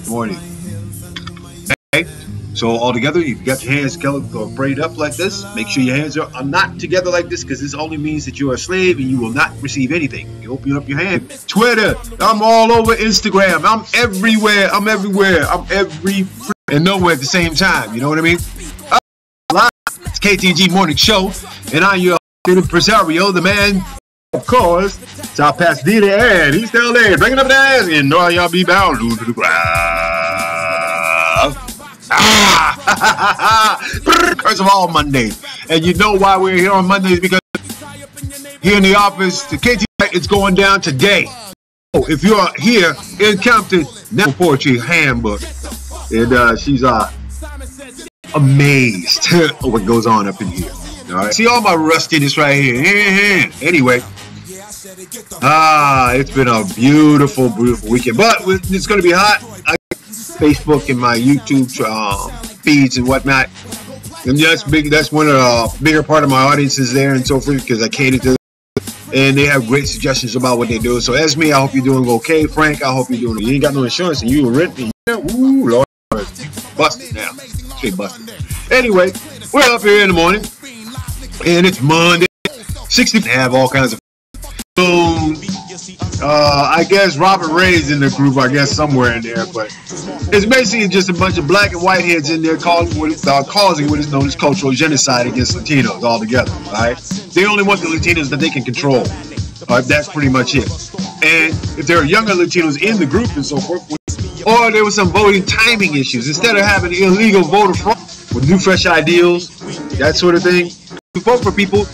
Morning. Okay. So all together, you've got your hands braided up like this. Make sure your hands are not together like this, because this only means that you're a slave and you will not receive anything. You open up your hand. Twitter. I'm all over Instagram. I'm everywhere. I'm everywhere. I'm every and nowhere at the same time. You know what I mean? It's Ktng Morning Show, and I'm your impresario, the man, of course, South Pasadena, and East LA, bringing up the ass, and know y'all be bound to the ground. First of all, Mondays, and you know why we're here on Mondays, because here in the office, the Ktng is going down today. So if you're here in Compton, now Poetry Handbook, and she's amazed at what goes on up in here. All right, see all my rustiness right here. Anyway, it's been a beautiful weekend, but it's going to be hot. Facebook and my YouTube feeds and whatnot, and that's big. That's one of the bigger part of my audiences there and so forth, because I cater to them, and they have great suggestions about what they do. So Esme, I hope you're doing okay. Frank, I hope you're doing. You ain't got no insurance and you renting. Ooh, Lord, busted now. Straight busted. Anyway, we're up here in the morning, and it's Monday. 60 have all kinds of. I guess Robert Ray's in the group, I guess somewhere in there, but it's basically just a bunch of black and white heads in there causing what is known as cultural genocide against Latinos altogether. All right, they only want the Latinos that they can control. All right, that's pretty much it. And if there are younger Latinos in the group and so forth, or there was some voting timing issues, instead of having illegal voter fraud with new fresh ideals, that sort of thing, to vote for people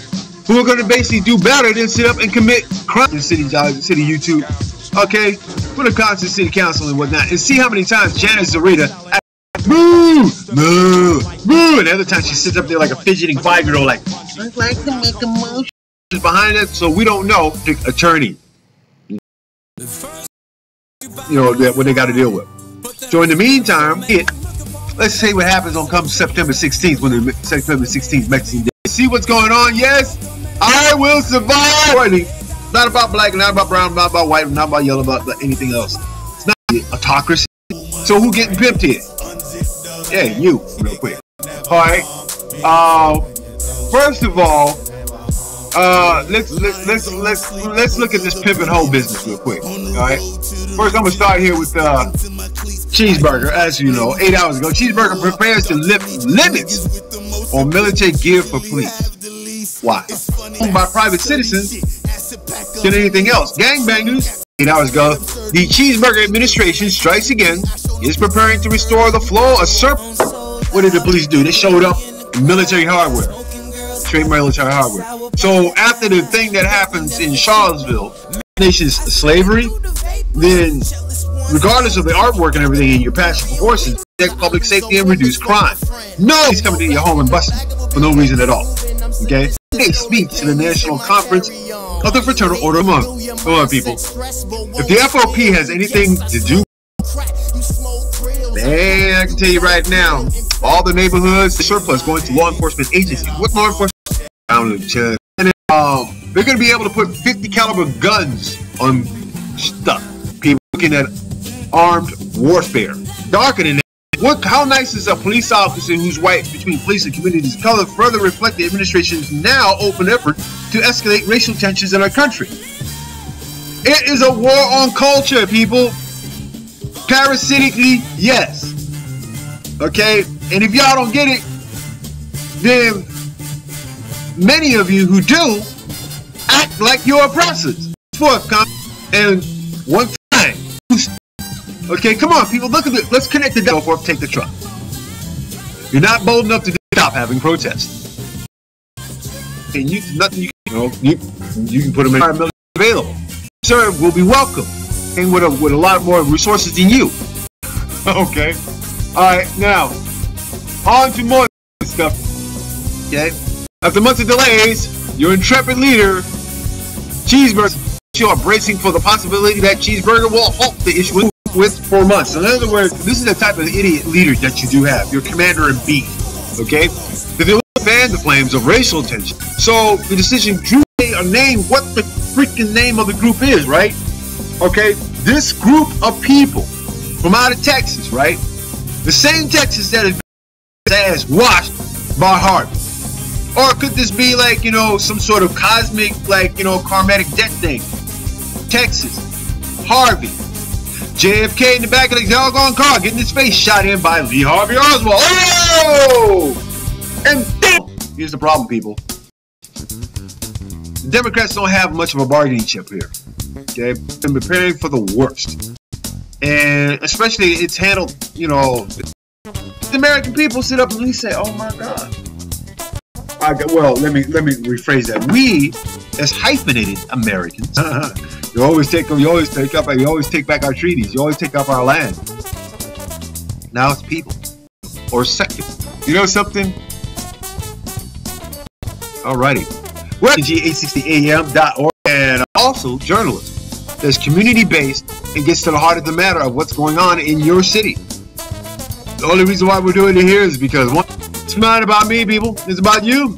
who are going to basically do better than sit up and commit crime in city YouTube, okay, for the constant city council and whatnot, and see how many times Janice Zarita moo, moo, moo, and the other time she sits up there like a fidgeting 5-year-old, like, I'd like to make a motion behind it, so we don't know the attorney, you know, what they got to deal with. So in the meantime, let's say what happens on come September 16th, when the September 16th Mexican Day. See what's going on? Yes, I will survive. Not about black, not about brown, not about white, not about yellow, about anything else. It's not autocracy. So who getting pimped here? Yeah, you, real quick. All right. First of all, let's look at this pimp and hoe business real quick. All right. First, I'm gonna start here with Cheeseburger. As you know, 8 hours ago, Cheeseburger prepares to lift limits on military gear for police. Why? Owned by private citizens than anything else. Gangbangers. 8 hours ago, the Cheeseburger administration strikes again. Is preparing to restore the flow of surplus. What did the police do? They showed up in military hardware. Straight military hardware. So after the thing that happens in Charlottesville, nation's slavery, then regardless of the artwork and everything and your passion for horses, protect public safety and reduce crime. No, he's coming to your home and busting for no reason at all. Okay? They speak to the National Conference of the Fraternal Order of Monks. Come on, people. If the FOP has anything to do, man, I can tell you right now, all the neighborhoods, the surplus going to law enforcement agencies. What law enforcement? And then, they're going to be able to put 50 caliber guns on stuff. People looking at armed warfare. Darker than that. How nice is a police officer who's white between police and communities of color further reflect the administration's now open effort to escalate racial tensions in our country. It is a war on culture, people. Parasitically, yes. Okay? And if y'all don't get it, then many of you who do act like you're oppressors. And one time. Okay, come on, people, look at it. Let's connect the dough before we take the truck. You're not bold enough to stop having protests. And nothing you can put them in our available. Sir, will be welcome. And with a lot more resources than you. Okay. Alright, now on to more stuff. Okay. After months of delays, your intrepid leader, Cheeseburger, you are bracing for the possibility that Cheeseburger will halt the issue with 4 months. In other words, this is the type of idiot leader that you do have. Your commander in chief. Okay? If you fan the flames of racial tension. So the decision drew a name, what the freaking name of the group is, right? Okay? This group of people from out of Texas, right? The same Texas that is ass washed by Harvey. Or could this be like, you know, some sort of cosmic, like, you know, karmatic debt thing? Texas, Harvey, JFK in the back of the doggone car getting his face shot in by Lee Harvey Oswald. Oh! And here's the problem, people. The Democrats don't have much of a bargaining chip here. Okay? They've been preparing for the worst. And especially it's handled, you know, the American people sit up and we say, oh my God. Well, let me rephrase that. We, as hyphenated Americans, you always take back our treaties. You always take up our land. Now it's people or secular. You know something? Alrighty. We're at g860am.org and also journalism that's community-based and gets to the heart of the matter of what's going on in your city. The only reason why we're doing it here is because it's not about me, people. It's about you.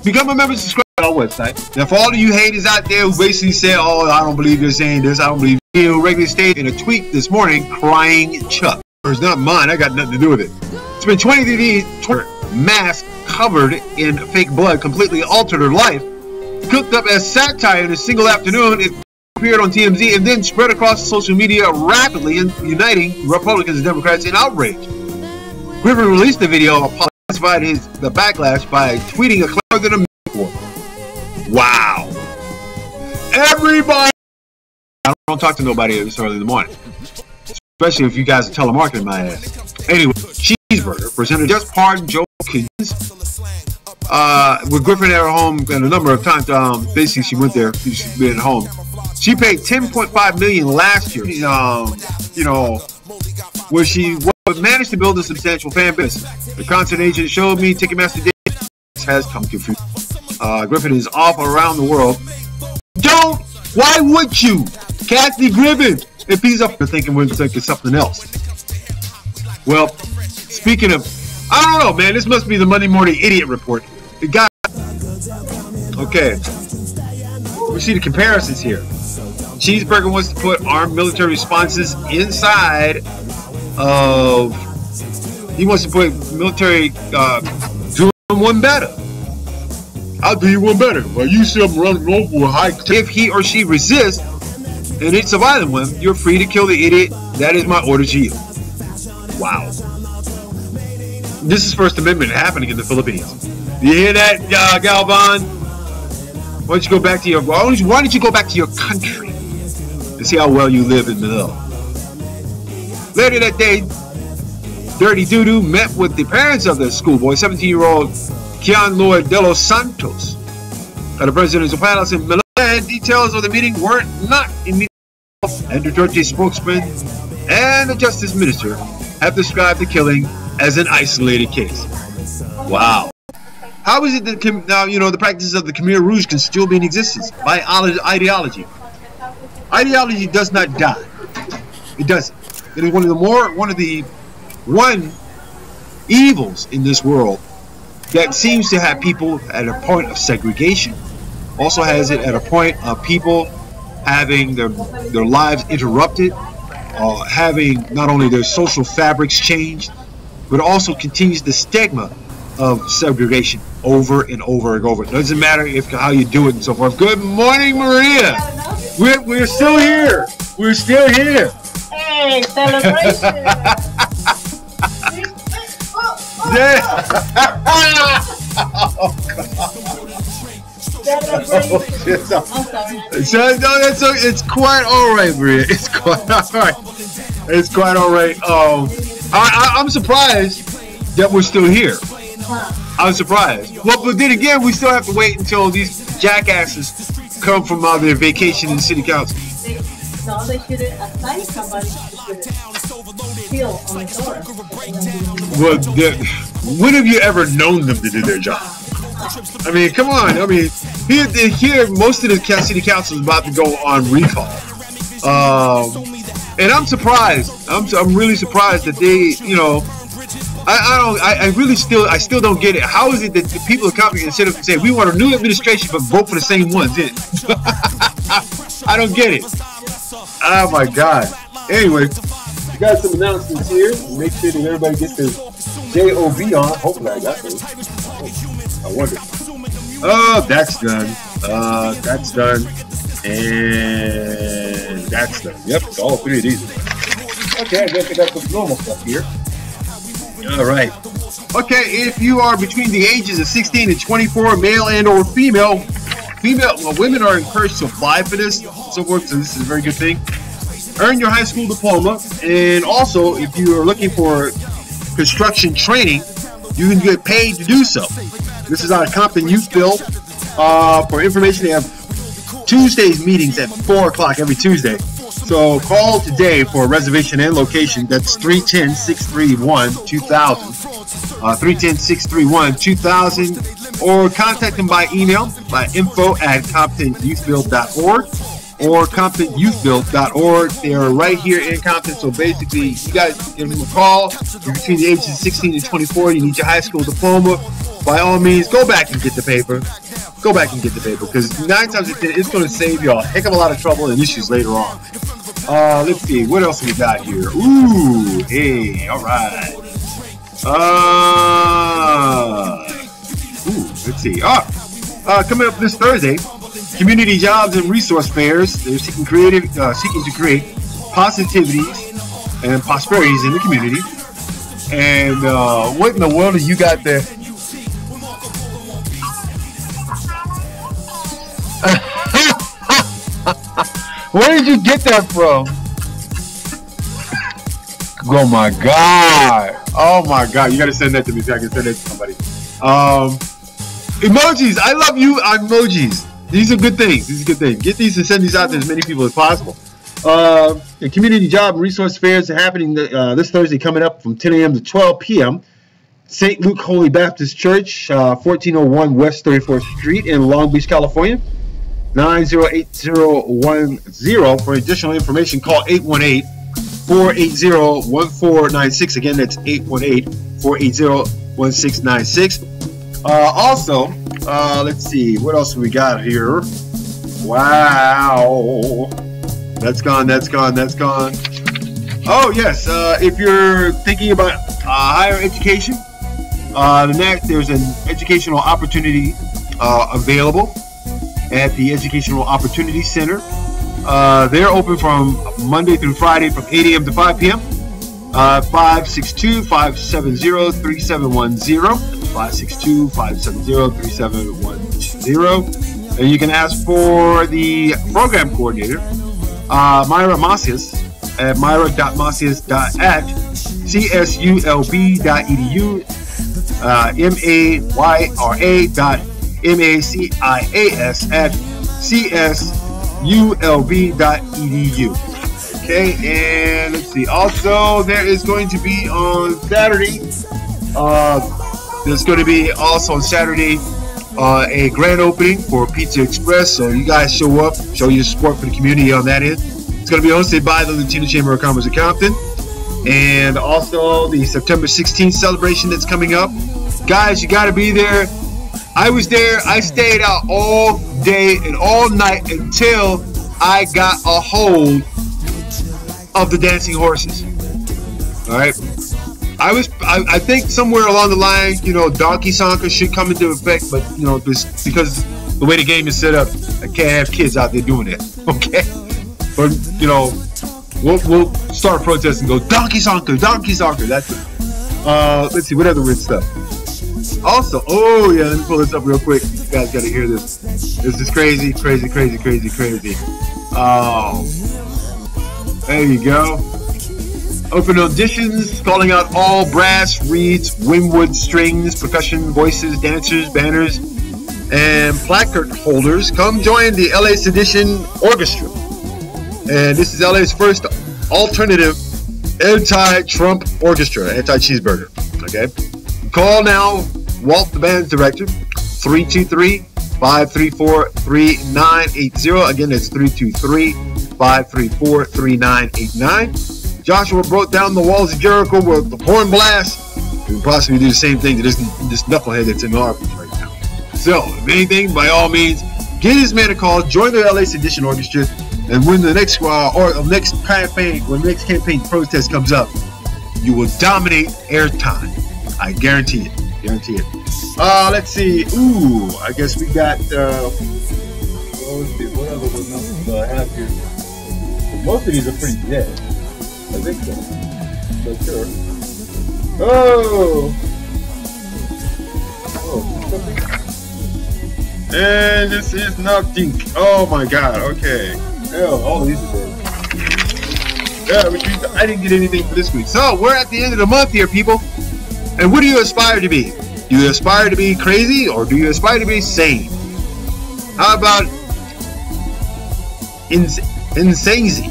Become a member, subscribe to our website. Now, for all of you haters out there who basically say, oh, I don't believe you're saying this, I don't believe you, regularly stated in a tweet this morning, crying Chuck. It's not mine, I got nothing to do with it. It's been 23 days, mask covered in fake blood, completely altered her life, cooked up as satire in a single afternoon. It appeared on TMZ and then spread across social media rapidly and uniting Republicans and Democrats in outrage. Griffin released the video, apologized the backlash by tweeting a clever than a one. Wow. Everybody. I don't talk to nobody this early in the morning, especially if you guys are telemarketing my ass. Anyway, Cheeseburger presented just pardoned Joe Kings with Griffin at her home and a number of times. Basically, she went there. She's been at home. She paid $10.5 million last year. You know, where she managed to build a substantial fan base. The concert agent showed me Ticketmaster has come confused. Griffin is off around the world. Don't! Why would you? Kathy Griffin, if he's up there thinking we're thinking something else. Well, speaking of, I don't know, man. This must be the Monday Morning Idiot Report. The guy. Okay. We see the comparisons here. Cheeseburger wants to put armed military responses inside of. He wants to put military. Do one better. I'll do you one better. Well, you see him running over a high. If he or she resists, and it's a violent one, you're free to kill the idiot. That is my order to you. Wow. This is First Amendment happening in the Philippines. You hear that, Galvan? Why don't you go back to your? Why don't you go back to your country and see how well you live in Manila? Later that day, Dirty Doodoo met with the parents of the schoolboy, 17-year-old Kian Lloyd de los Santos, at the presidential palace in Manila. And details of the meeting weren't not immediately. And Duterte spokesman and the justice minister have described the killing as an isolated case. Wow. How is it that now, you know, the practices of the Khmer Rouge can still be in existence? By ideology. Ideology does not die. It doesn't. It is one of the evils in this world that seems to have people at a point of segregation. Also has it at a point of people having their lives interrupted, having not only their social fabrics changed, but also continues the stigma of segregation over and over and over. It doesn't matter how you do it and so forth. Good morning, Maria. We're still here. We're still here. Hey, celebration. Yeah. Oh, It's quite all right, Maria. It's quite all right. It's quite all right. I'm surprised that we're still here. I'm surprised. Well, but then again, we still have to wait until these jackasses come from their vacation in city council. They should assign somebody to steal on the door. Well, when have you ever known them to do their job? I mean, come on. I mean, here most of the city council is about to go on recall, and I'm surprised. I'm really surprised that they, you know, I still don't get it. How is it that the people are coming and sit up and say we want a new administration but vote for the same ones? I don't get it. Oh my God. Anyway, we got some announcements here. Make sure that everybody gets their JOB on. Hopefully I got those. I wonder. Oh, that's done. That's done. And that's done. Yep, all three of these. Okay, I guess I got some normal stuff here. All right. Okay, if you are between the ages of 16 and 24, male and or female, women are encouraged to apply for this, so forth. So this is a very good thing. Earn your high school diploma, and also if you are looking for construction training, you can get paid to do so. This is out of Compton Youth Build. For information, they have Tuesdays meetings at 4 o'clock every Tuesday. So call today for a reservation and location. That's 310-631-2000. 310-631-2000. Or contact them by email by info@comptonyouthbuild.org or comptonyouthbuild.org. They are right here in Compton. So basically, you guys give them a call. You're between the ages of 16 and 24. You need your high school diploma. By all means, go back and get the paper. Go back and get the paper, because 9 times out of 10, it's going to save you a heck of a lot of trouble and issues later on. Let's see, what else we got here? Ooh, hey, all right. Let's see. Coming up this Thursday, community jobs and resource fairs. They're seeking to create positivities and prosperities in the community. And what in the world have you got there? Where did you get that from? Oh my god! Oh my god! You gotta send that to me so I can send it to somebody. Emojis. I love you. Emojis. These are good things. These are good things. Get these and send these out to as many people as possible. The community job and resource fairs are happening this Thursday, coming up from 10 a.m. to 12 p.m. St. Luke Holy Baptist Church, 1401 West 34th Street in Long Beach, California. 9081010. For additional information, call 818-480-1496. Again, that's 818-480-1696. Also, let's see, what else we got here? Wow. That's gone, that's gone, that's gone. Oh, yes, if you're thinking about higher education, there's an educational opportunity available at the Educational Opportunity Center. They're open from Monday through Friday from 8 a.m. to 5 p.m. 562-570-3710. 562-570-3710. And you can ask for the program coordinator, Myra Macias, at myra.macias.csulb.edu, MAYRA.MACIAS@csulb.edu. Okay, and let's see. Also, there is going to be on Saturday. There's going to be also on Saturday a grand opening for Pizza Express. So you guys show up, show your support for the community on that end. It's going to be hosted by the Latino Chamber of Commerce of Compton. And also the September 16th celebration that's coming up. Guys, you got to be there. I was there. I stayed out all day and all night until I got a hold of the dancing horses. All right. I think somewhere along the line, you know, donkey sonker should come into effect, but you know, this because the way the game is set up, I can't have kids out there doing that. Okay. But you know, we'll start a protest and go donkey sonker, donkey sonker. That's it. Let's see what other weird stuff. Also, oh yeah, let me pull this up real quick. You guys got to hear this. This is crazy, crazy, crazy, crazy, crazy. Oh, there you go. Open auditions, calling out all brass, reeds, windwood, strings, percussion, voices, dancers, banners, and placard holders. Come join the LA Sedition Orchestra. And this is LA's first alternative anti-Trump orchestra, anti-cheeseburger. Okay. Call now, Walt, the band's director, 323-534-3980. Again, that's 323-534-3989. Joshua broke down the walls of Jericho with the horn blast. We can possibly do the same thing to this knucklehead that's in our office right now. So, if anything, by all means, give this man a call. Join the LA Sedition Orchestra. And when the next campaign protest comes up, you will dominate airtime. I guarantee it. Guarantee it. Let's see. Ooh, I guess we got. Let's see. What other numbers do I have here? Most of these are pretty dead. I think so. Not sure. Oh. And this is Ktng. Oh my God. Okay. Hell, all these are dead. Yeah, I didn't get anything for this week. So we're at the end of the month here, people. And what do you aspire to be? Do you aspire to be crazy or do you aspire to be sane? How about insanezy?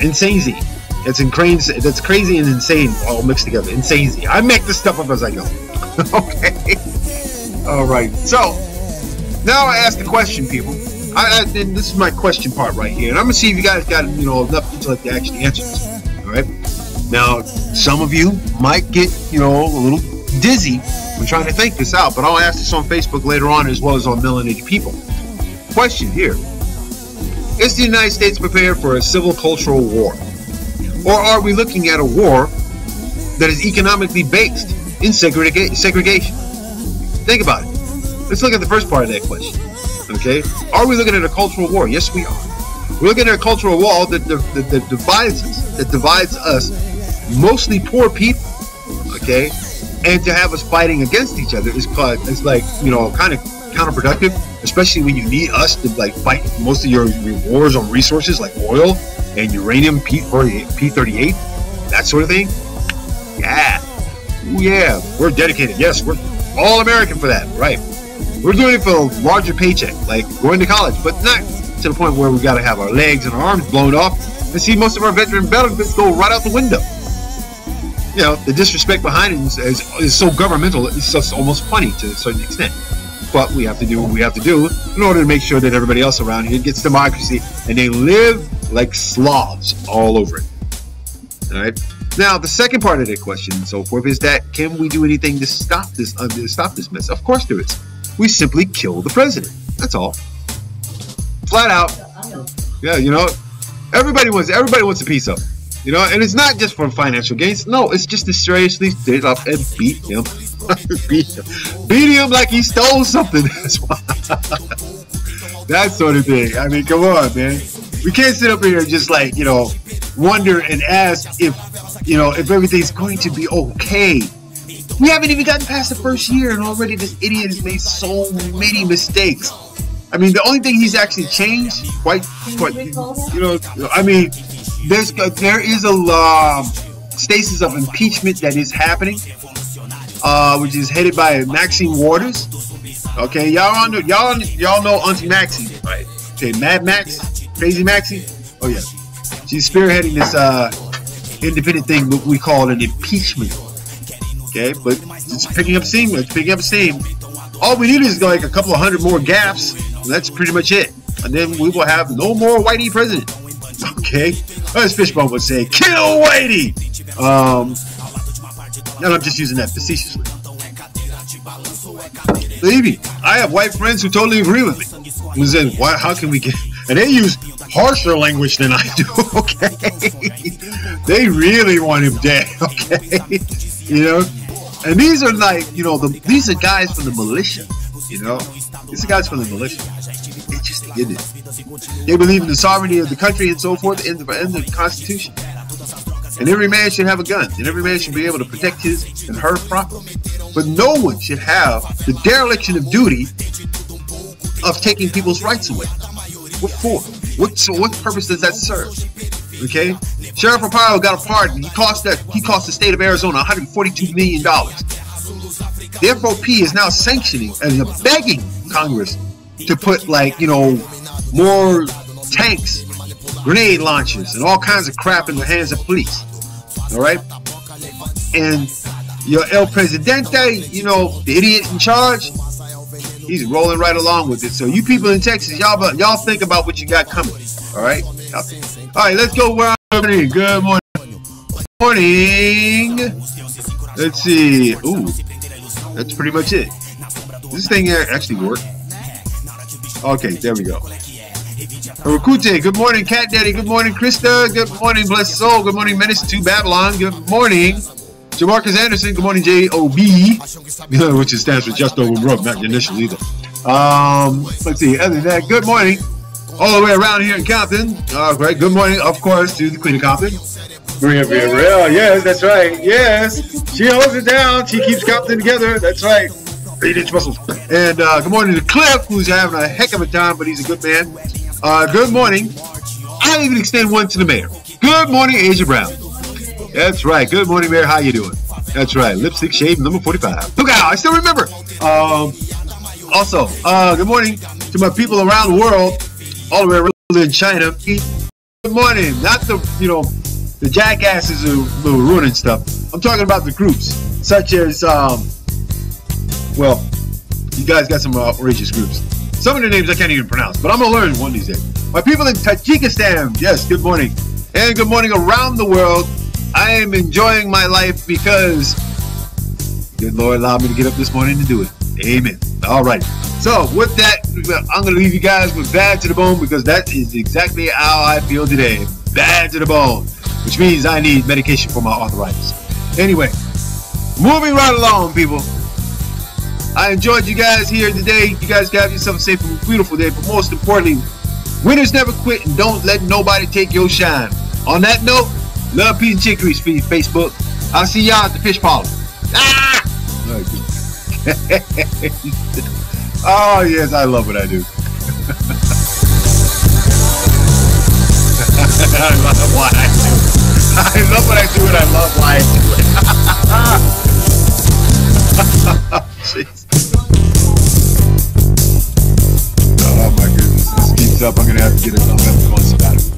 Insanezy. That's crazy and insane all mixed together. Insanezy. I make this stuff up as I go. Okay. All right. So now I ask the question, people. And this is my question part right here, and I'm gonna see if you guys got enough intellect to actually answer this. All right. Now, some of you might get a little dizzy when trying to think this out, but I'll ask this on Facebook later on as well as on Melanated People. Question here: is the United States prepared for a civil cultural war, or are we looking at a war that is economically based in segregation? Think about it. Let's look at the first part of that question. Okay, are we looking at a cultural war? Yes, we are. We're looking at a cultural war that divides us, mostly poor people. Okay, and to have us fighting against each other is kind of counterproductive, especially when you need us to fight most of your wars on resources like oil and uranium, P-38, that sort of thing. Yeah, ooh, yeah, we're dedicated. Yes, we're all American for that, right? We're doing it for a larger paycheck, like going to college, but not to the point where we got to have our legs and our arms blown off and see most of our veteran benefits go right out the window. The disrespect behind it is so governmental, it's just almost funny to a certain extent. But we have to do what we have to do in order to make sure that everybody else around here gets democracy and they live like Slavs all over it. All right. Now, the second part of the question and so forth is that can we do anything to stop this mess? Of course there is. We simply kill the president. That's all. Flat out. Yeah, everybody wants a piece of it. And it's not just for financial gains. No, it's just to seriously sit up and beat him. beat him like he stole something. That sort of thing. I mean, come on, man. We can't sit up here and just wonder and ask if everything's going to be okay. We haven't even gotten past the first year, and already this idiot has made so many mistakes. I mean, the only thing he's actually changed, quite, I mean, there is a stasis of impeachment that is happening, which is headed by Maxine Waters. Okay, y'all know Auntie Maxine, right? Okay, Mad Max, Crazy Maxine. Oh yeah, she's spearheading this independent thing we call an impeachment. Okay, but it's picking up steam. All we need is a couple of hundred more gaps, and that's pretty much it. And then we will have no more Whitey president. Okay, as Fishbone would say, kill Whitey. And I'm just using that facetiously. Believe me, I have white friends who totally agree with me. Who said, "Why? How can we get?" And they use harsher language than I do. Okay, they really want him dead. Okay, And these are these are guys from the militia. These are guys from the militia. They just get it. They believe in the sovereignty of the country and so forth, and the Constitution. And every man should have a gun, and every man should be able to protect his and her property. But no one should have the dereliction of duty of taking people's rights away. What for? What purpose does that serve? Okay, Sheriff Arpaio got a pardon. He cost the state of Arizona $142 million. The FOP is now sanctioning and begging Congress to put more tanks, grenade launchers, and all kinds of crap in the hands of police. All right, and your El Presidente, the idiot in charge, he's rolling right along with it. So you people in Texas, y'all think about what you got coming. All right. All right, let's go. Good morning. Morning. Let's see. Ooh, that's pretty much it. This thing here actually worked. Okay, there we go. Rakute, good morning. Cat Daddy, good morning. Krista, good morning. Blessed Soul, good morning. Menace to Babylon, good morning. Jamarcus Anderson, good morning. J.O.B., which stands for just over broke, not your initial either. Let's see, other than that, good morning. All the way around here in Compton. All right, good morning, of course, to the Queen of Compton. Maria Villarreal, yes, that's right. Yes, she holds it down. She keeps Compton together. That's right. 8-inch muscles. And good morning to Cliff, who's having a heck of a time, but he's a good man. Good morning. I'll even extend one to the mayor. Good morning, Asia Brown. That's right. Good morning, Mayor. How you doing? That's right. Lipstick shade number 45. Look out! I still remember. Also, good morning to my people around the world, all the way around in China. Good morning. Not the the jackasses who are ruining stuff. I'm talking about the groups, such as well, you guys got some outrageous groups. Some of the names I can't even pronounce, but I'm gonna learn one of these days. My people in Tajikistan. Yes. Good morning, and good morning around the world. I am enjoying my life because good Lord allowed me to get up this morning to do it. Amen. All right. So with that, I'm going to leave you guys with bad to the bone because that is exactly how I feel today. Bad to the bone, which means I need medication for my arthritis. Anyway, moving right along, people. I enjoyed you guys here today. You guys have yourself a safe and beautiful day. But most importantly, winners never quit and don't let nobody take your shine. On that note, love, peace, and chicory, Facebook. I'll see y'all at the fish parlor. Ah! Oh, yes, I love what I do. I love what I do. I love what I do, and I love why I do it. Jeez. Oh, my goodness. This keeps up. I'm going to have to get a sabbatical.